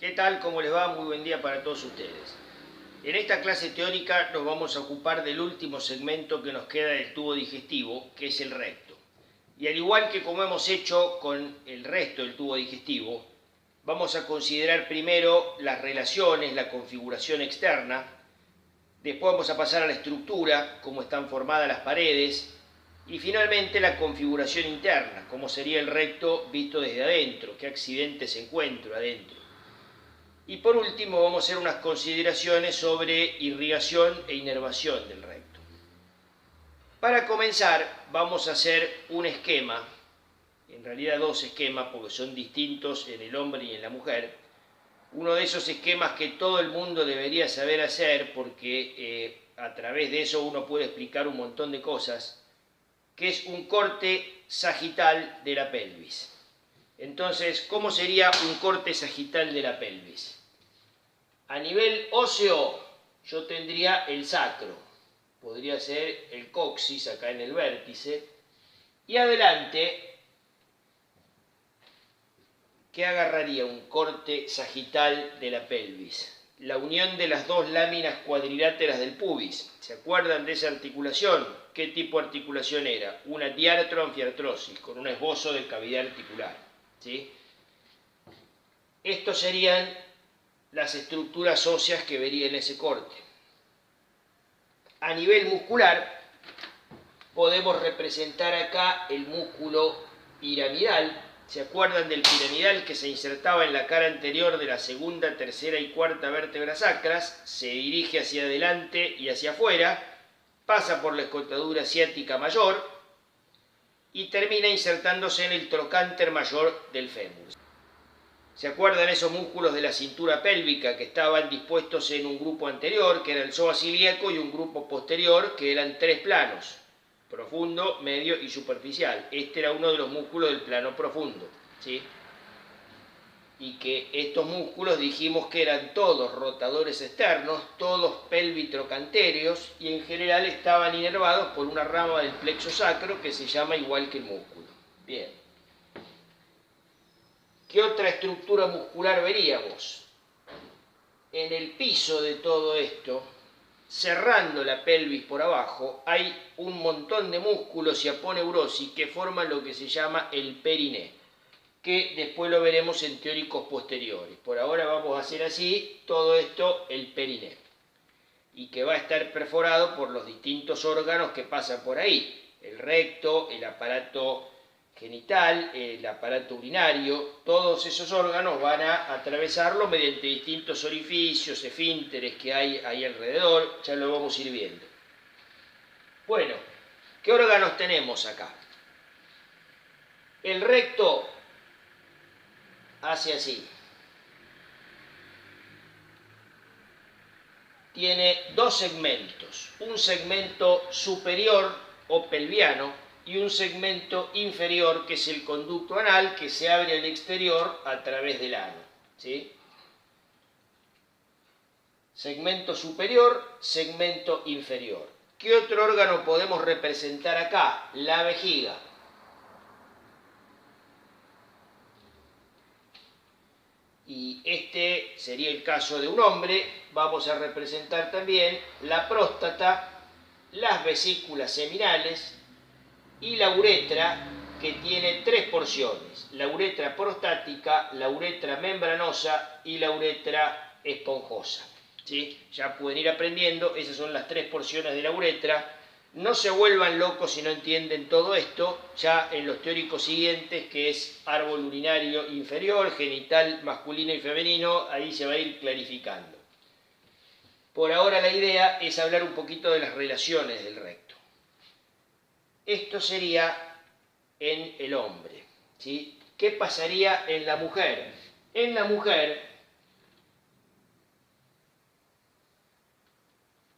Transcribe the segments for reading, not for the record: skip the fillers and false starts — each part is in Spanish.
¿Qué tal? ¿Cómo les va? Muy buen día para todos ustedes. En esta clase teórica nos vamos a ocupar del último segmento que nos queda del tubo digestivo, que es el recto. Y al igual que como hemos hecho con el resto del tubo digestivo, vamos a considerar primero las relaciones, la configuración externa, después vamos a pasar a la estructura, cómo están formadas las paredes, y finalmente la configuración interna, cómo sería el recto visto desde adentro, qué accidentes se encuentra adentro. Y por último vamos a hacer unas consideraciones sobre irrigación e inervación del recto. Para comenzar vamos a hacer un esquema, en realidad dos esquemas porque son distintos en el hombre y en la mujer. Uno de esos esquemas que todo el mundo debería saber hacer porque a través de eso uno puede explicar un montón de cosas, que es un corte sagital de la pelvis. Entonces, ¿cómo sería un corte sagital de la pelvis? A nivel óseo, yo tendría el sacro, podría ser el coxis acá en el vértice, y adelante, ¿qué agarraría un corte sagital de la pelvis? La unión de las dos láminas cuadriláteras del pubis. ¿Se acuerdan de esa articulación? ¿Qué tipo de articulación era? Una diartroanfiartrosis, con un esbozo de cavidad articular, ¿sí? Estos serían las estructuras óseas que vería en ese corte. A nivel muscular, podemos representar acá el músculo piramidal. ¿Se acuerdan del piramidal que se insertaba en la cara anterior de la segunda, tercera y cuarta vértebras sacras? Se dirige hacia adelante y hacia afuera, pasa por la escotadura ciática mayor y termina insertándose en el trocánter mayor del fémur. ¿Se acuerdan esos músculos de la cintura pélvica que estaban dispuestos en un grupo anterior, que era el psoas ilíaco, y un grupo posterior, que eran tres planos, profundo, medio y superficial? Este era uno de los músculos del plano profundo, ¿sí? Y que estos músculos dijimos que eran todos rotadores externos, todos pelvitrocantéreos, y en general estaban inervados por una rama del plexo sacro que se llama igual que el músculo. Bien. ¿Qué otra estructura muscular veríamos? En el piso de todo esto, cerrando la pelvis por abajo, hay un montón de músculos y aponeurosis que forman lo que se llama el periné, que después lo veremos en teóricos posteriores. Por ahora vamos a hacer así, todo esto el periné, y que va a estar perforado por los distintos órganos que pasan por ahí, el recto, el aparato genital, el aparato urinario. Todos esos órganos van a atravesarlo mediante distintos orificios, esfínteres que hay ahí alrededor, ya lo vamos a ir viendo. Bueno, ¿qué órganos tenemos acá? El recto hace así. Tiene dos segmentos, un segmento superior o pelviano y un segmento inferior que es el conducto anal, que se abre al exterior a través del ano, ¿sí? Segmento superior, segmento inferior. ¿Qué otro órgano podemos representar acá? La vejiga. Y este sería el caso de un hombre. Vamos a representar también la próstata, las vesículas seminales y la uretra, que tiene tres porciones: la uretra prostática, la uretra membranosa y la uretra esponjosa, ¿sí? Ya pueden ir aprendiendo, esas son las tres porciones de la uretra. No se vuelvan locos si no entienden todo esto, ya en los teóricos siguientes, que es árbol urinario inferior, genital masculino y femenino, ahí se va a ir clarificando. Por ahora la idea es hablar un poquito de las relaciones del recto. Esto sería en el hombre, ¿sí? ¿Qué pasaría en la mujer? En la mujer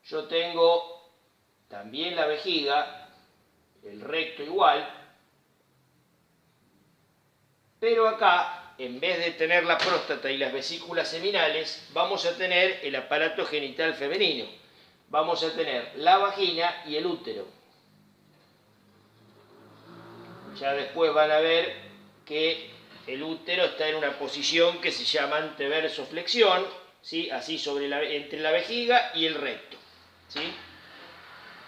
yo tengo también la vejiga, el recto igual, pero acá, en vez de tener la próstata y las vesículas seminales, vamos a tener el aparato genital femenino. Vamos a tener la vagina y el útero. Ya después van a ver que el útero está en una posición que se llama anteversoflexión, ¿sí? Así entre la vejiga y el recto, ¿sí?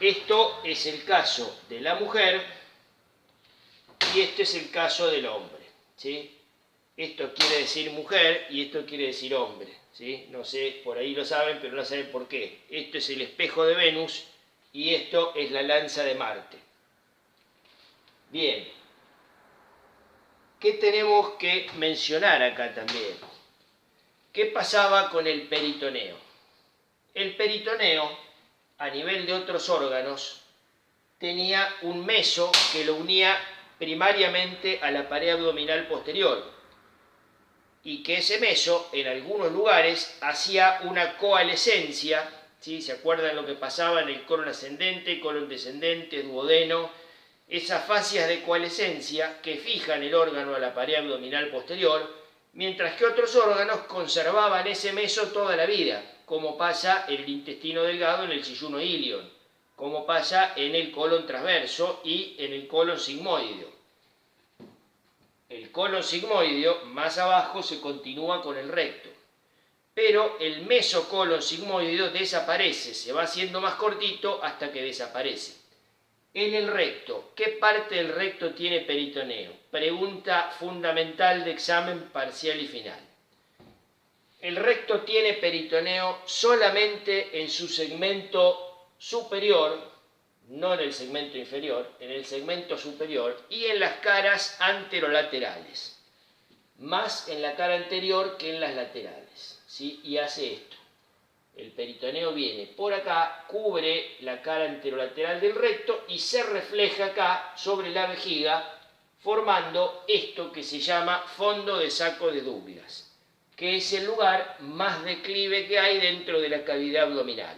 Esto es el caso de la mujer y este es el caso del hombre, ¿sí? Esto quiere decir mujer y esto quiere decir hombre, ¿sí? No sé, por ahí lo saben, pero no saben por qué. Esto es el espejo de Venus y esto es la lanza de Marte. Bien, ¿qué tenemos que mencionar acá también? ¿Qué pasaba con el peritoneo? El peritoneo, a nivel de otros órganos, tenía un meso que lo unía primariamente a la pared abdominal posterior y que ese meso, en algunos lugares, hacía una coalescencia, ¿sí? ¿Se acuerdan lo que pasaba en el colon ascendente, colon descendente, duodeno? Esas fascias de coalescencia que fijan el órgano a la pared abdominal posterior, mientras que otros órganos conservaban ese meso toda la vida, como pasa en el intestino delgado, en el yeyuno ilion, como pasa en el colon transverso y en el colon sigmoideo. El colon sigmoideo, más abajo, se continúa con el recto, pero el mesocolon sigmoideo desaparece, se va haciendo más cortito hasta que desaparece. En el recto, ¿qué parte del recto tiene peritoneo? Pregunta fundamental de examen parcial y final. El recto tiene peritoneo solamente en su segmento superior, no en el segmento inferior, en el segmento superior y en las caras anterolaterales, más en la cara anterior que en las laterales, ¿sí? Y hace esto. El peritoneo viene por acá, cubre la cara anterolateral del recto y se refleja acá sobre la vejiga, formando esto que se llama fondo de saco de Douglas, que es el lugar más declive que hay dentro de la cavidad abdominal.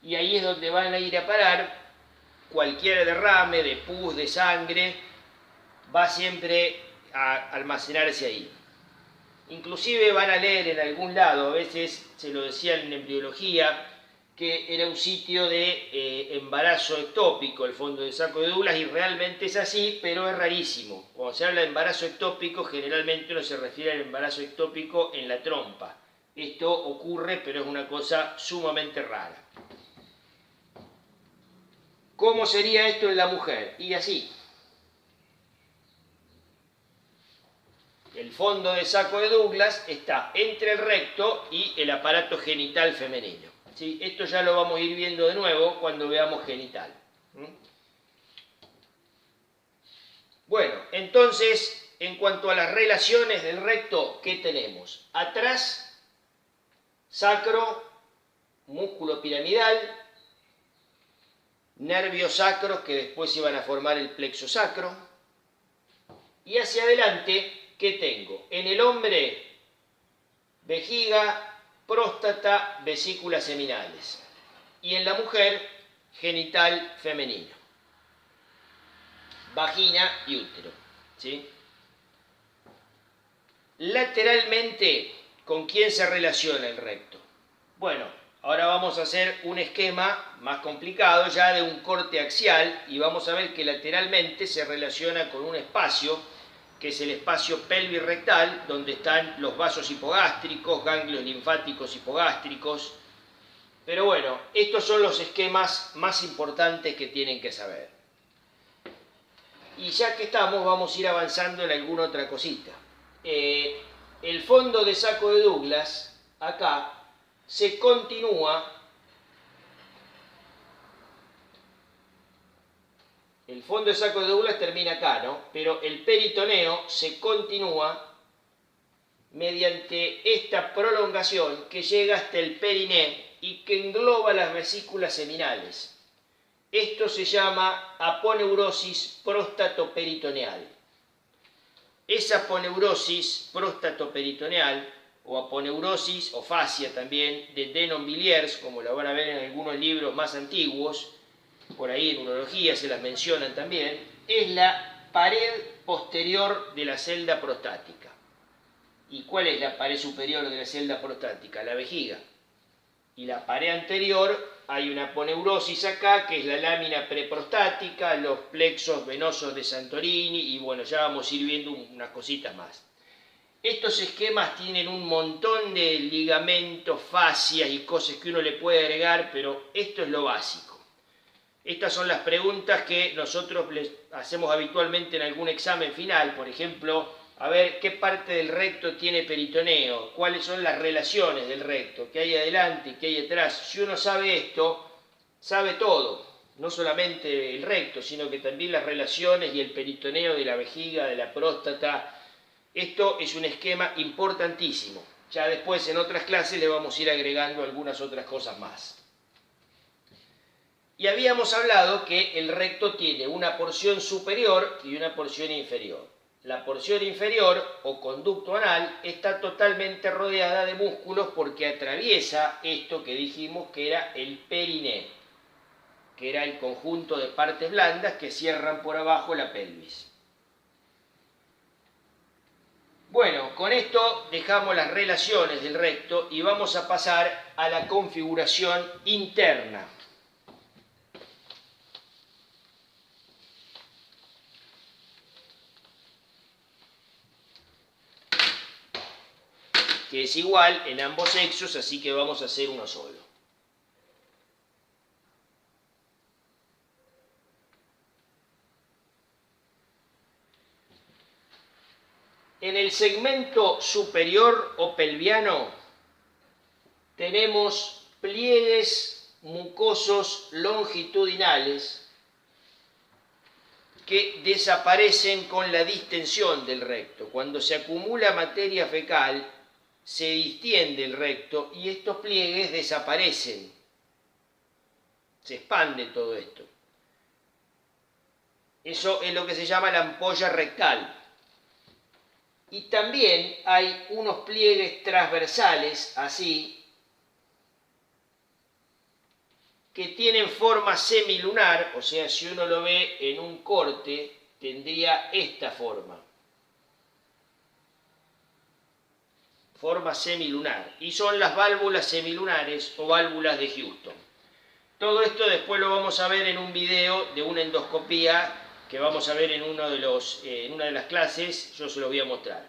Y ahí es donde van a ir a parar cualquier derrame de pus, de sangre, va siempre a almacenarse ahí. Inclusive van a leer en algún lado, a veces se lo decían en embriología, que era un sitio de embarazo ectópico, el fondo de saco de Douglas, y realmente es así, pero es rarísimo. Cuando se habla de embarazo ectópico, generalmente uno se refiere al embarazo ectópico en la trompa. Esto ocurre, pero es una cosa sumamente rara. ¿Cómo sería esto en la mujer? Y así. El fondo de saco de Douglas está entre el recto y el aparato genital femenino, ¿sí? Esto ya lo vamos a ir viendo de nuevo cuando veamos genital. Bueno, entonces, en cuanto a las relaciones del recto, ¿qué tenemos? Atrás, sacro, músculo piramidal, nervios sacros que después iban a formar el plexo sacro, y hacia adelante, ¿qué tengo? En el hombre, vejiga, próstata, vesículas seminales. Y en la mujer, genital femenino. Vagina y útero, ¿sí? Lateralmente, ¿con quién se relaciona el recto? Bueno, ahora vamos a hacer un esquema más complicado ya de un corte axial y vamos a ver que lateralmente se relaciona con un espacio que es el espacio pelvirrectal, donde están los vasos hipogástricos, ganglios linfáticos hipogástricos. Pero bueno, estos son los esquemas más importantes que tienen que saber. Y ya que estamos, vamos a ir avanzando en alguna otra cosita. El fondo de saco de Douglas, acá, se continúa. El fondo de saco de Douglas termina acá, ¿no? Pero el peritoneo se continúa mediante esta prolongación que llega hasta el periné y que engloba las vesículas seminales. Esto se llama aponeurosis próstato-peritoneal. Esa aponeurosis próstato-peritoneal, o aponeurosis o fascia también, de Denon-Villiers, como la van a ver en algunos libros más antiguos, por ahí en urología se las mencionan también, es la pared posterior de la celda prostática. ¿Y cuál es la pared superior de la celda prostática? La vejiga. Y la pared anterior, hay una aponeurosis acá, que es la lámina preprostática, los plexos venosos de Santorini, y bueno, ya vamos a ir viendo unas cositas más. Estos esquemas tienen un montón de ligamentos, fascias y cosas que uno le puede agregar, pero esto es lo básico. Estas son las preguntas que nosotros les hacemos habitualmente en algún examen final. Por ejemplo, a ver qué parte del recto tiene peritoneo, cuáles son las relaciones del recto, qué hay adelante y qué hay atrás. Si uno sabe esto, sabe todo, no solamente el recto, sino que también las relaciones y el peritoneo de la vejiga, de la próstata. Esto es un esquema importantísimo. Ya después en otras clases le vamos a ir agregando algunas otras cosas más. Y habíamos hablado que el recto tiene una porción superior y una porción inferior. La porción inferior, o conducto anal, está totalmente rodeada de músculos porque atraviesa esto que dijimos que era el periné, que era el conjunto de partes blandas que cierran por abajo la pelvis. Bueno, con esto dejamos las relaciones del recto y vamos a pasar a la configuración interna. Que es igual en ambos sexos, así que vamos a hacer uno solo. En el segmento superior o pelviano tenemos pliegues mucosos longitudinales que desaparecen con la distensión del recto. Cuando se acumula materia fecal, se distiende el recto y estos pliegues desaparecen. Se expande todo esto. Eso es lo que se llama la ampolla rectal. Y también hay unos pliegues transversales, así, que tienen forma semilunar, o sea, si uno lo ve en un corte, tendría esta forma. Forma semilunar. Y son las válvulas semilunares o válvulas de Houston. Todo esto después lo vamos a ver en un video de una endoscopía que vamos a ver en una de las clases, yo se lo voy a mostrar.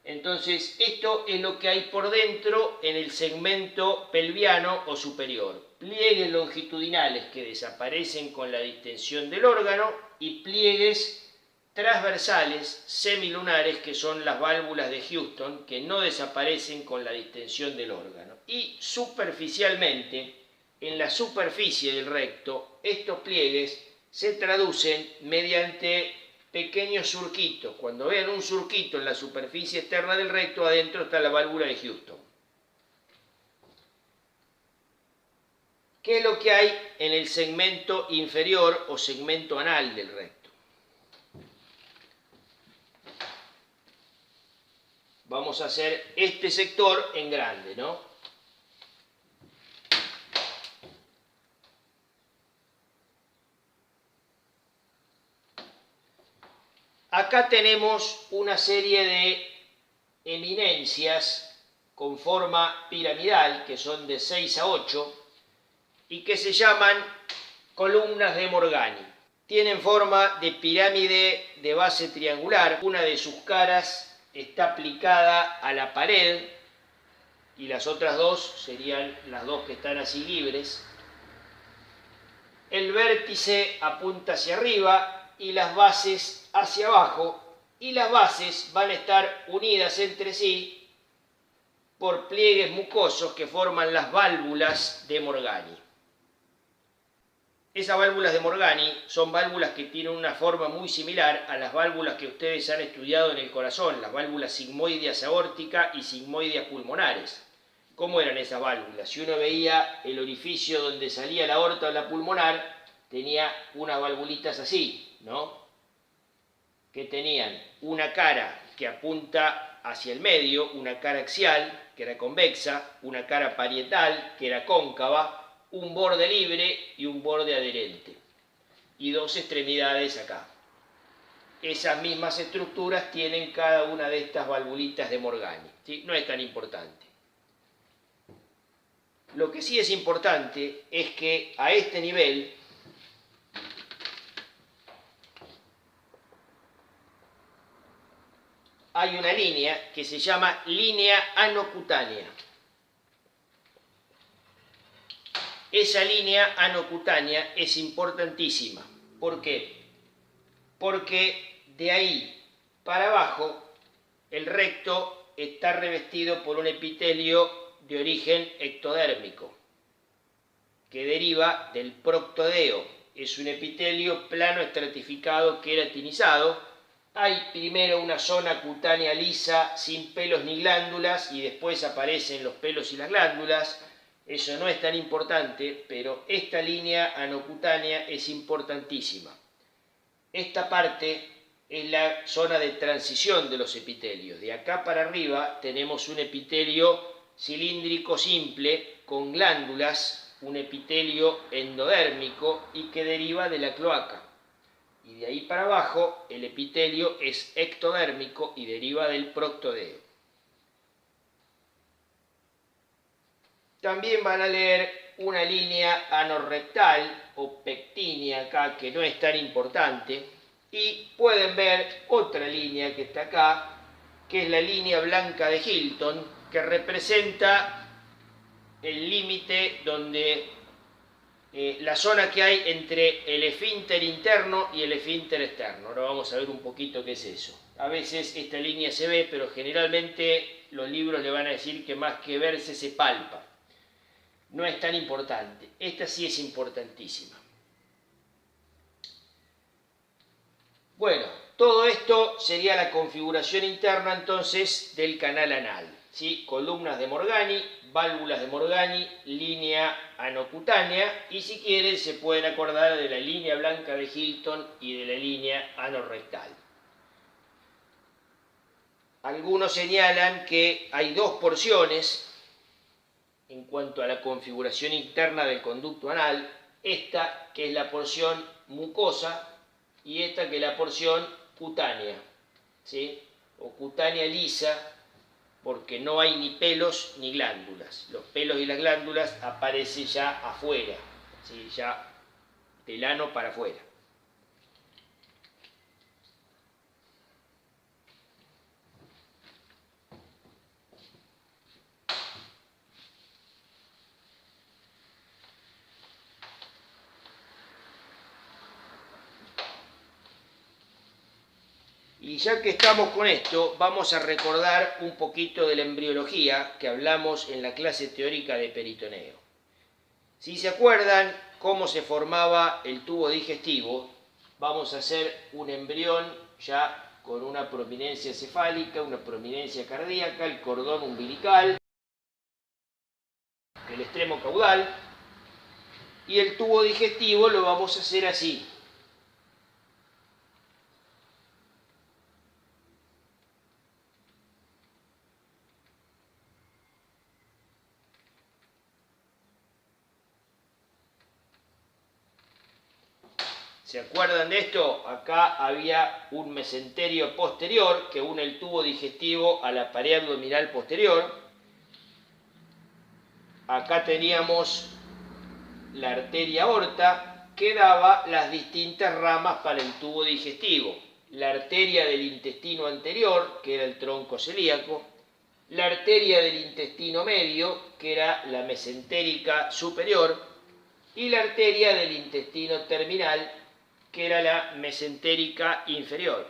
Entonces, esto es lo que hay por dentro en el segmento pelviano o superior. Pliegues longitudinales que desaparecen con la distensión del órgano y pliegues transversales semilunares que son las válvulas de Houston que no desaparecen con la distensión del órgano. Y superficialmente, en la superficie del recto, estos pliegues se traducen mediante pequeños surquitos. Cuando vean un surquito en la superficie externa del recto, adentro está la válvula de Houston. ¿Qué es lo que hay en el segmento inferior o segmento anal del recto? Vamos a hacer este sector en grande, ¿no? Acá tenemos una serie de eminencias con forma piramidal, que son de 6 a 8, y que se llaman columnas de Morgani. Tienen forma de pirámide de base triangular. Una de sus caras está aplicada a la pared, y las otras dos serían las dos que están así libres. El vértice apunta hacia arriba y las bases hacia abajo, y las bases van a estar unidas entre sí por pliegues mucosos que forman las válvulas de Morgani. Esas válvulas de Morgani son válvulas que tienen una forma muy similar a las válvulas que ustedes han estudiado en el corazón, las válvulas sigmoideas aórtica y sigmoideas pulmonares. ¿Cómo eran esas válvulas? Si uno veía el orificio donde salía la aorta o la pulmonar, tenía unas valvulitas así, ¿no? Que tenían una cara que apunta hacia el medio, una cara axial, que era convexa, una cara parietal, que era cóncava, un borde libre y un borde adherente, y dos extremidades acá. Esas mismas estructuras tienen cada una de estas valvulitas de Morgani, ¿sí? No es tan importante. Lo que sí es importante es que a este nivel hay una línea que se llama línea anocutánea. Esa línea anocutánea es importantísima. ¿Por qué? Porque de ahí para abajo el recto está revestido por un epitelio de origen ectodérmico que deriva del proctodeo. Es un epitelio plano estratificado queratinizado. Hay primero una zona cutánea lisa sin pelos ni glándulas y después aparecen los pelos y las glándulas. Eso no es tan importante, pero esta línea anocutánea es importantísima. Esta parte es la zona de transición de los epitelios. De acá para arriba tenemos un epitelio cilíndrico simple con glándulas, un epitelio endodérmico y que deriva de la cloaca. Y de ahí para abajo el epitelio es ectodérmico y deriva del proctodeo. También van a leer una línea anorrectal o pectínea acá, que no es tan importante. Y pueden ver otra línea que está acá, que es la línea blanca de Hilton, que representa el límite donde la zona que hay entre el esfínter interno y el esfínter externo. Ahora vamos a ver un poquito qué es eso. A veces esta línea se ve, pero generalmente los libros le van a decir que más que verse se palpa. No es tan importante. Esta sí es importantísima. Bueno, todo esto sería la configuración interna entonces del canal anal, ¿sí? Columnas de Morgani, válvulas de Morgani, línea anocutánea y si quieren se pueden acordar de la línea blanca de Hilton y de la línea anorrectal. Algunos señalan que hay dos porciones en cuanto a la configuración interna del conducto anal, esta que es la porción mucosa y esta que es la porción cutánea, ¿sí? O cutánea lisa, porque no hay ni pelos ni glándulas. Los pelos y las glándulas aparecen ya afuera, ¿sí? Ya del ano para afuera. Y ya que estamos con esto, vamos a recordar un poquito de la embriología que hablamos en la clase teórica de peritoneo. Si se acuerdan cómo se formaba el tubo digestivo, vamos a hacer un embrión ya con una prominencia cefálica, una prominencia cardíaca, el cordón umbilical, el extremo caudal, y el tubo digestivo lo vamos a hacer así. ¿Se acuerdan de esto? Acá había un mesenterio posterior que une el tubo digestivo a la pared abdominal posterior. Acá teníamos la arteria aorta que daba las distintas ramas para el tubo digestivo. La arteria del intestino anterior, que era el tronco celíaco. La arteria del intestino medio, que era la mesentérica superior. Y la arteria del intestino terminal, que era la mesentérica inferior.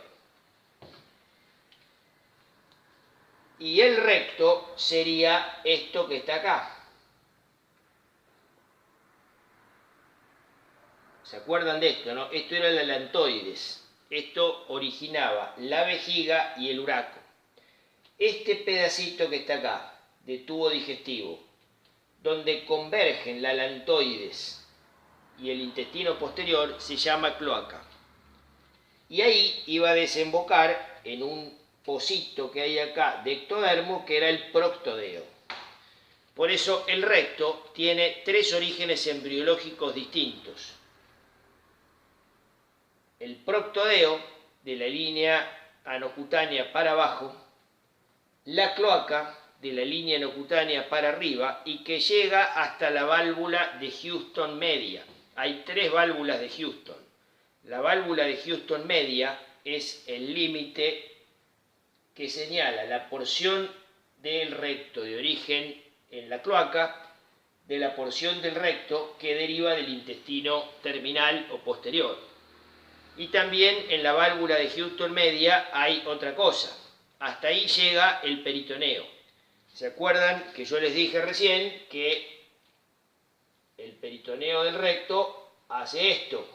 Y el recto sería esto que está acá. ¿Se acuerdan de esto, no? Esto era el alantoides. Esto originaba la vejiga y el uraco. Este pedacito que está acá, de tubo digestivo, donde convergen la alantoides y el intestino posterior, se llama cloaca. Y ahí iba a desembocar en un pocito que hay acá de ectodermo, que era el proctodeo. Por eso el recto tiene tres orígenes embriológicos distintos. El proctodeo, de la línea anocutánea para abajo, la cloaca, de la línea anocutánea para arriba, y que llega hasta la válvula de Houston media. Hay tres válvulas de Houston. La válvula de Houston media es el límite que señala la porción del recto de origen en la cloaca de la porción del recto que deriva del intestino terminal o posterior. Y también en la válvula de Houston media hay otra cosa. Hasta ahí llega el peritoneo. ¿Se acuerdan que yo les dije recién que el peritoneo del recto hace esto?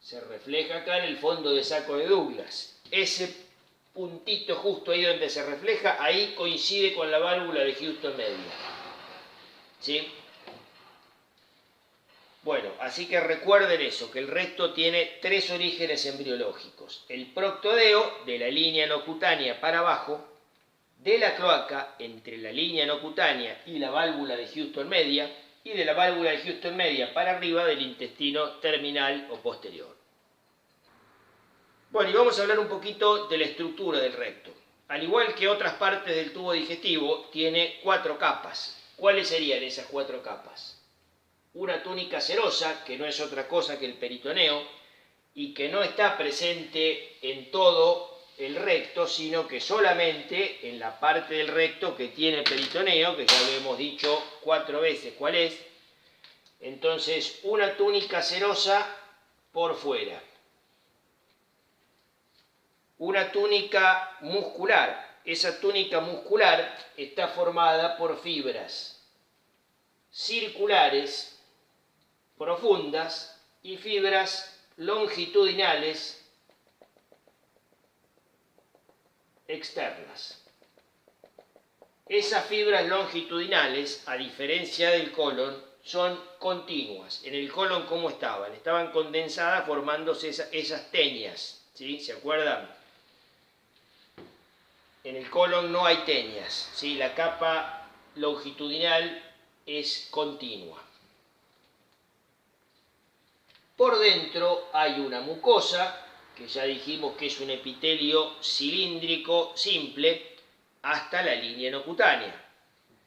Se refleja acá en el fondo de saco de Douglas. Ese puntito justo ahí donde se refleja, ahí coincide con la válvula de Houston media. ¿Sí? Bueno, así que recuerden eso, que el recto tiene tres orígenes embriológicos. El proctodeo, de la línea no cutánea para abajo, de la cloaca, entre la línea no cutánea y la válvula de Houston media, y de la válvula de Houston media para arriba del intestino terminal o posterior. Bueno, y vamos a hablar un poquito de la estructura del recto. Al igual que otras partes del tubo digestivo, tiene 4 capas. ¿Cuáles serían esas 4 capas? Una túnica serosa, que no es otra cosa que el peritoneo, y que no está presente en todo el recto, sino que solamente en la parte del recto que tiene peritoneo, que ya lo hemos dicho 4 veces cuál es. Entonces, una túnica serosa por fuera. Una túnica muscular. Esa túnica muscular está formada por fibras circulares profundas y fibras longitudinales externas. Esas fibras longitudinales, a diferencia del colon, son continuas. En el colon, ¿cómo estaban? Estaban condensadas formándose esas teñas, ¿sí? ¿Se acuerdan? En el colon no hay teñas, ¿sí? La capa longitudinal es continua. Por dentro hay una mucosa, que ya dijimos que es un epitelio cilíndrico simple, hasta la línea no cutánea.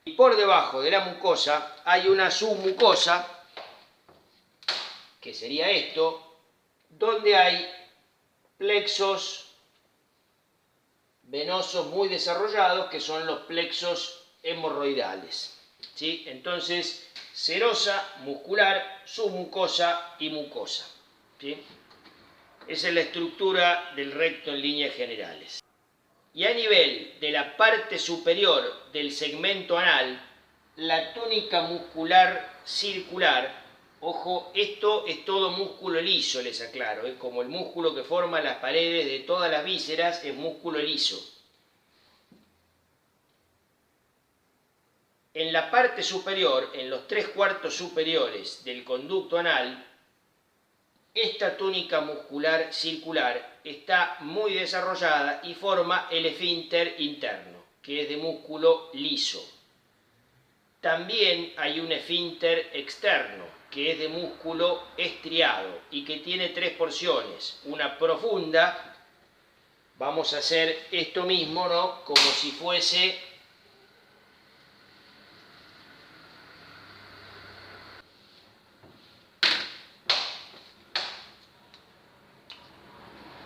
Y por debajo de la mucosa hay una submucosa, que sería esto, donde hay plexos venosos muy desarrollados, que son los plexos hemorroidales. ¿Sí? Entonces, serosa, muscular, submucosa y mucosa. ¿Sí? Esa es la estructura del recto en líneas generales. Y a nivel de la parte superior del segmento anal, la túnica muscular circular, ojo, esto es todo músculo liso, les aclaro, como el músculo que forma las paredes de todas las vísceras es músculo liso. En la parte superior, en los 3/4 superiores del conducto anal, esta túnica muscular circular está muy desarrollada y forma el esfínter interno, que es de músculo liso. También hay un esfínter externo, que es de músculo estriado y que tiene 3 porciones. Una profunda, vamos a hacer esto mismo, ¿no? Como si fuese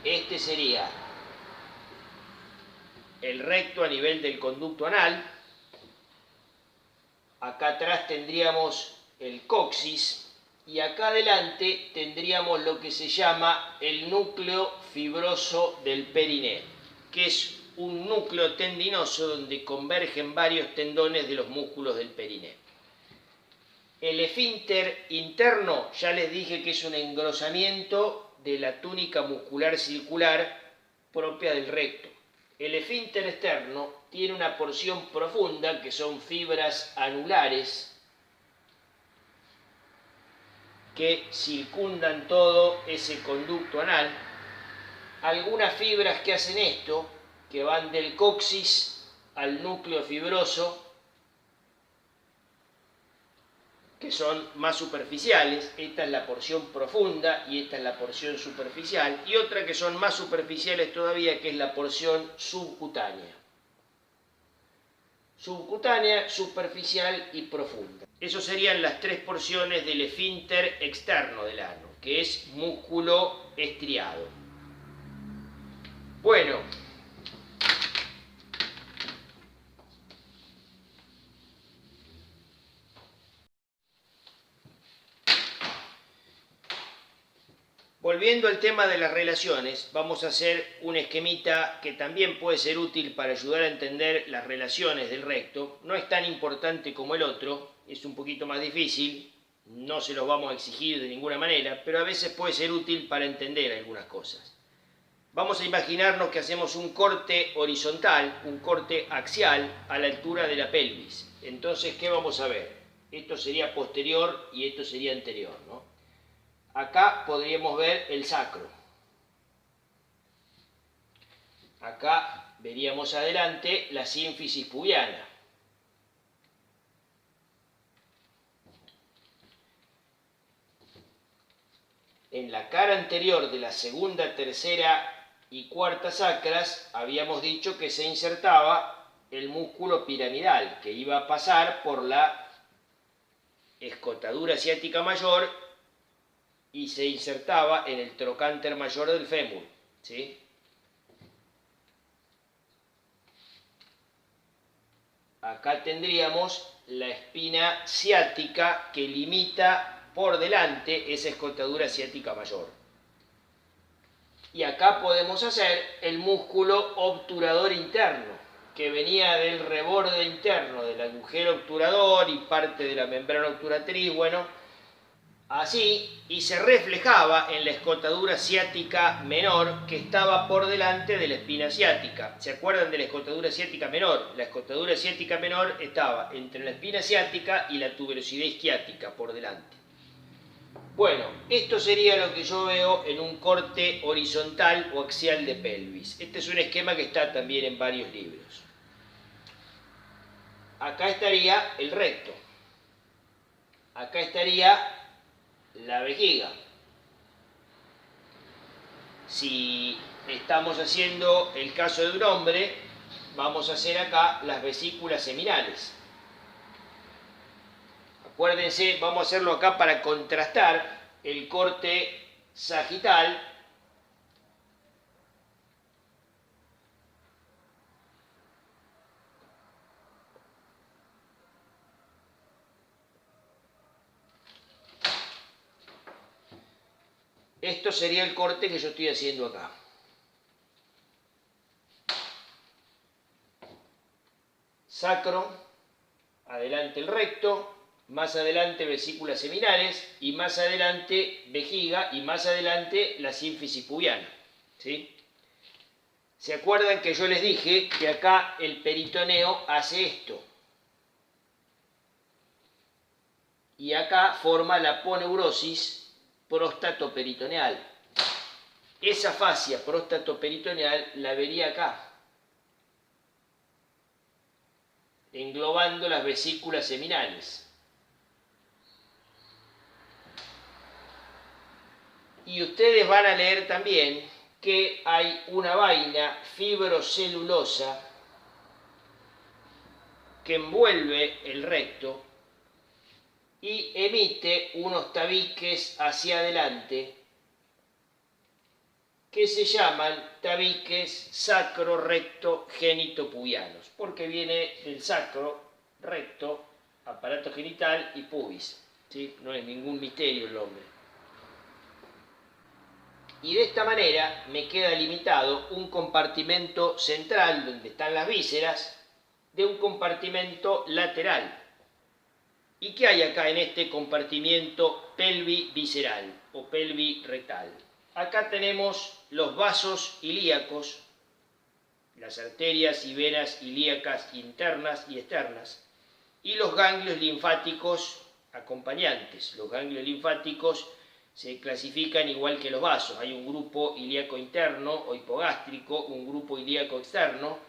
este sería el recto a nivel del conducto anal. Acá atrás tendríamos el coxis y acá adelante tendríamos lo que se llama el núcleo fibroso del periné, que es un núcleo tendinoso donde convergen varios tendones de los músculos del periné. El esfínter interno, ya les dije que es un engrosamiento de la túnica muscular circular propia del recto. El esfínter externo tiene una porción profunda, que son fibras anulares, que circundan todo ese conducto anal. Algunas fibras que hacen esto, que van del coxis al núcleo fibroso, que son más superficiales. Esta es la porción profunda y esta es la porción superficial, y otra que son más superficiales todavía, que es la porción subcutánea. Subcutánea, superficial y profunda. Esas serían las 3 porciones del esfínter externo del ano, que es músculo estriado. Bueno, volviendo al tema de las relaciones, vamos a hacer un esquemita que también puede ser útil para ayudar a entender las relaciones del recto. No es tan importante como el otro, es un poquito más difícil, no se los vamos a exigir de ninguna manera, pero a veces puede ser útil para entender algunas cosas. Vamos a imaginarnos que hacemos un corte horizontal, un corte axial a la altura de la pelvis. Entonces, ¿qué vamos a ver? Esto sería posterior y esto sería anterior, ¿no? Acá podríamos ver el sacro. Acá veríamos adelante la sínfisis pubiana. En la cara anterior de la segunda, tercera y cuarta sacras habíamos dicho que se insertaba el músculo piramidal, que iba a pasar por la escotadura ciática mayor y se insertaba en el trocánter mayor del fémur, ¿sí? Acá tendríamos la espina ciática que limita por delante esa escotadura ciática mayor. Y acá podemos hacer el músculo obturador interno, que venía del reborde interno del agujero obturador y parte de la membrana obturatriz, bueno, así, y se reflejaba en la escotadura ciática menor que estaba por delante de la espina ciática. ¿Se acuerdan de la escotadura ciática menor? La escotadura ciática menor estaba entre la espina ciática y la tuberosidad isquiática por delante. Bueno, esto sería lo que yo veo en un corte horizontal o axial de pelvis. Este es un esquema que está también en varios libros. Acá estaría el recto. Acá estaría la vejiga. Si estamos haciendo el caso de un hombre, vamos a hacer acá las vesículas seminales. Acuérdense, vamos a hacerlo acá para contrastar el corte sagital Esto sería el corte que yo estoy haciendo acá. Sacro, adelante el recto, más adelante vesículas seminales y más adelante vejiga y más adelante la sínfisis pubiana, ¿sí? ¿Se acuerdan que yo les dije que acá el peritoneo hace esto? Y acá forma la aponeurosis próstato-peritoneal. Esa fascia próstato-peritoneal la vería acá, englobando las vesículas seminales. Y ustedes van a leer también que hay una vaina fibrocelulosa que envuelve el recto y emite unos tabiques hacia adelante que se llaman tabiques sacro-recto-genito-pubianos, porque viene del sacro, recto, aparato genital y pubis, ¿sí? No es ningún misterio el nombre. Y de esta manera me queda limitado un compartimento central donde están las vísceras de un compartimento lateral. ¿Y qué hay acá en este compartimiento pelvivisceral o pelvirrectal? Acá tenemos los vasos ilíacos, las arterias y venas ilíacas internas y externas, y los ganglios linfáticos acompañantes. Los ganglios linfáticos se clasifican igual que los vasos. Hay un grupo ilíaco interno o hipogástrico, un grupo ilíaco externo.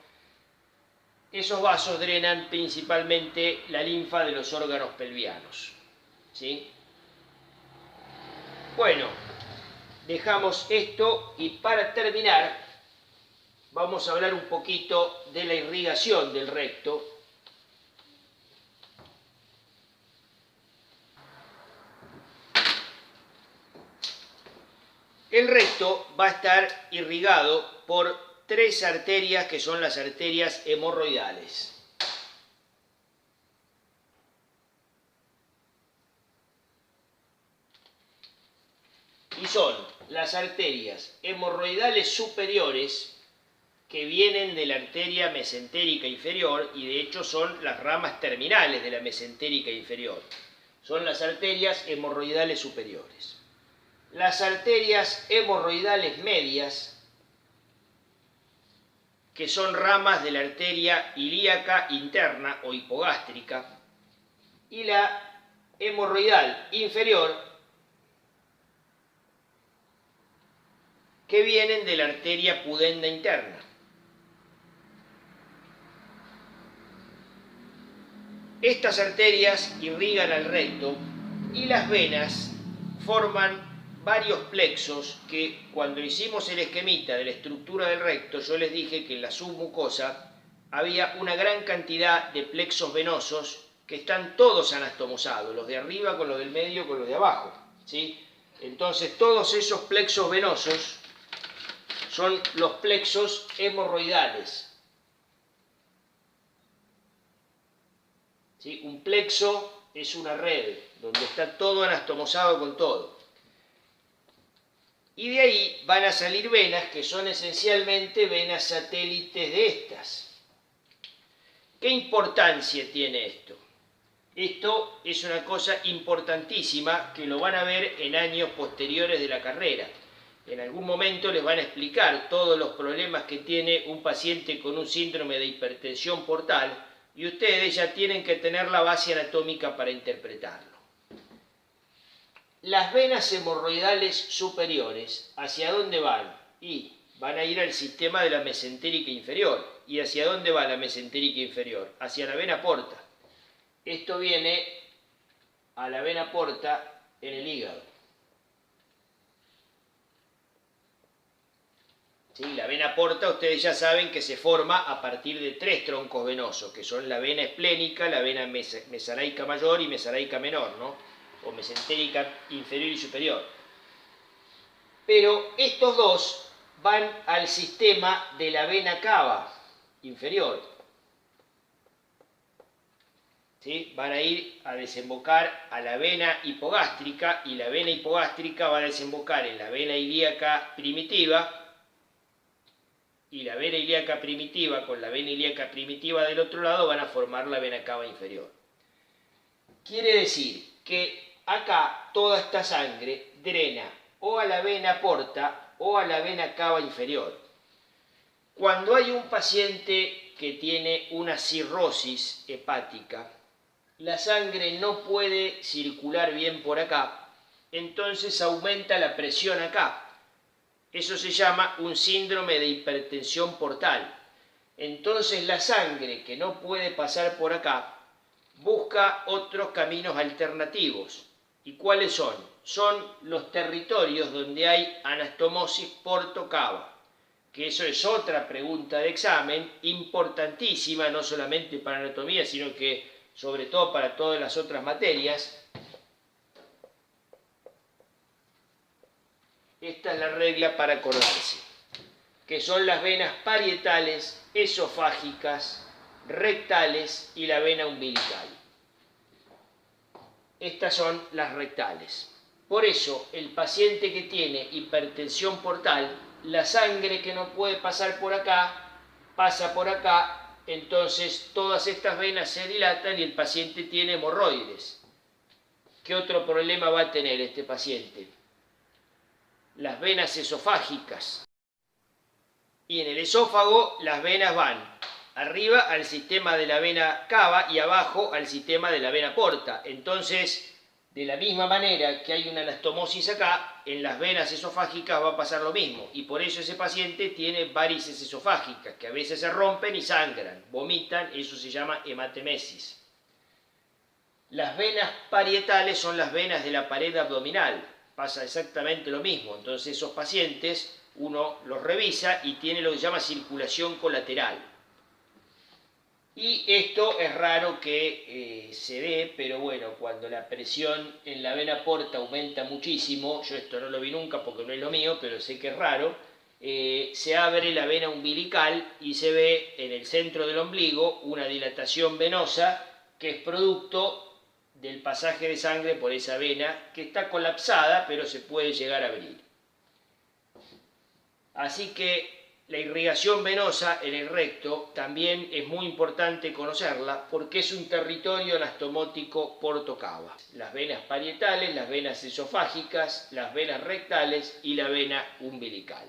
Esos vasos drenan principalmente la linfa de los órganos pelvianos, ¿sí? Bueno, dejamos esto y para terminar vamos a hablar un poquito de la irrigación del recto. El recto va a estar irrigado por tres arterias que son las arterias hemorroidales. Y son las arterias hemorroidales superiores, que vienen de la arteria mesentérica inferior y de hecho son las ramas terminales de la mesentérica inferior. Son las arterias hemorroidales superiores. Las arterias hemorroidales medias, que son ramas de la arteria ilíaca interna o hipogástrica, y la hemorroidal inferior, que vienen de la arteria pudenda interna. Estas arterias irrigan al recto y las venas forman varios plexos que, cuando hicimos el esquemita de la estructura del recto, yo les dije que en la submucosa había una gran cantidad de plexos venosos que están todos anastomosados, los de arriba con los del medio con los de abajo, ¿sí? Entonces todos esos plexos venosos son los plexos hemorroidales. ¿Sí? Un plexo es una red donde está todo anastomosado con todo. Y de ahí van a salir venas que son esencialmente venas satélites de estas. ¿Qué importancia tiene esto? Esto es una cosa importantísima que lo van a ver en años posteriores de la carrera. En algún momento les van a explicar todos los problemas que tiene un paciente con un síndrome de hipertensión portal y ustedes ya tienen que tener la base anatómica para interpretarlo. Las venas hemorroidales superiores, ¿hacia dónde van? Y van a ir al sistema de la mesentérica inferior. ¿Y hacia dónde va la mesentérica inferior? Hacia la vena porta. Esto viene a la vena porta en el hígado. ¿Sí? La vena porta, ustedes ya saben que se forma a partir de tres troncos venosos, que son la vena esplénica, la vena mesanaica mayor y mesanaica menor, ¿no? O mesentérica inferior y superior. Pero estos dos van al sistema de la vena cava inferior. ¿Sí? Van a ir a desembocar a la vena hipogástrica y la vena hipogástrica va a desembocar en la vena ilíaca primitiva y la vena ilíaca primitiva con la vena ilíaca primitiva del otro lado van a formar la vena cava inferior. Quiere decir que acá toda esta sangre drena o a la vena porta o a la vena cava inferior. Cuando hay un paciente que tiene una cirrosis hepática, la sangre no puede circular bien por acá, entonces aumenta la presión acá. Eso se llama un síndrome de hipertensión portal. Entonces la sangre que no puede pasar por acá busca otros caminos alternativos. ¿Y cuáles son? Son los territorios donde hay anastomosis porto-cava, que eso es otra pregunta de examen importantísima, no solamente para anatomía, sino que sobre todo para todas las otras materias. Esta es la regla para acordarse, que son las venas parietales, esofágicas, rectales y la vena umbilical. Estas son las rectales. Por eso, el paciente que tiene hipertensión portal, la sangre que no puede pasar por acá, pasa por acá, entonces todas estas venas se dilatan y el paciente tiene hemorroides. ¿Qué otro problema va a tener este paciente? Las venas esofágicas. Y en el esófago las venas van arriba al sistema de la vena cava y abajo al sistema de la vena porta. Entonces, de la misma manera que hay una anastomosis acá, en las venas esofágicas va a pasar lo mismo. Y por eso ese paciente tiene varices esofágicas, que a veces se rompen y sangran, vomitan, eso se llama hematemesis. Las venas parietales son las venas de la pared abdominal. Pasa exactamente lo mismo. Entonces esos pacientes uno los revisa y tiene lo que se llama circulación colateral. Y esto es raro que se dé, pero bueno, cuando la presión en la vena porta aumenta muchísimo, yo esto no lo vi nunca porque no es lo mío, pero sé que es raro, se abre la vena umbilical y se ve en el centro del ombligo una dilatación venosa que es producto del pasaje de sangre por esa vena que está colapsada, pero se puede llegar a abrir. Así que la irrigación venosa en el recto también es muy importante conocerla porque es un territorio anastomótico portocava. Las venas parietales, las venas esofágicas, las venas rectales y la vena umbilical.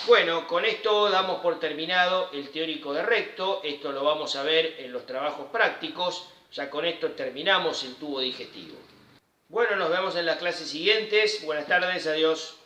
Bueno, con esto damos por terminado el teórico de recto. Esto lo vamos a ver en los trabajos prácticos. Ya con esto terminamos el tubo digestivo. Bueno, nos vemos en las clases siguientes. Buenas tardes, adiós.